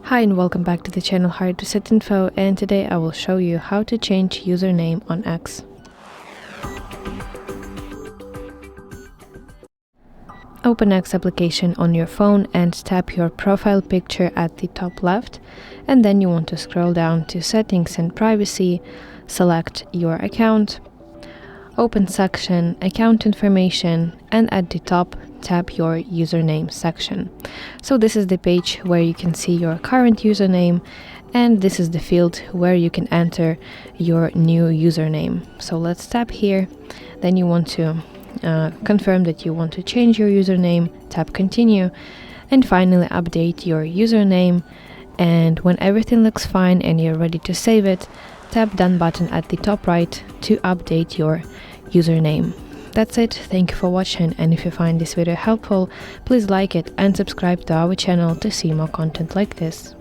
Hi and welcome back to the channel Hard Reset Info, and today I will show you how to change username on X. Open X application on your phone and tap your profile picture at the top left, and then you want to scroll down to Settings and Privacy, select your account, open section Account Information, and at the top tap your username section. So this is the page where you can see your current username, and this is the field where you can enter your new username. So let's tap here. Then you want to confirm that you want to change your username, tap continue, and finally update your username. And when everything looks fine and you're ready to save it, tap done button at the top right to update your username. That's it. Thank you for watching, and if you find this video helpful, please like it and subscribe to our channel to see more content like this.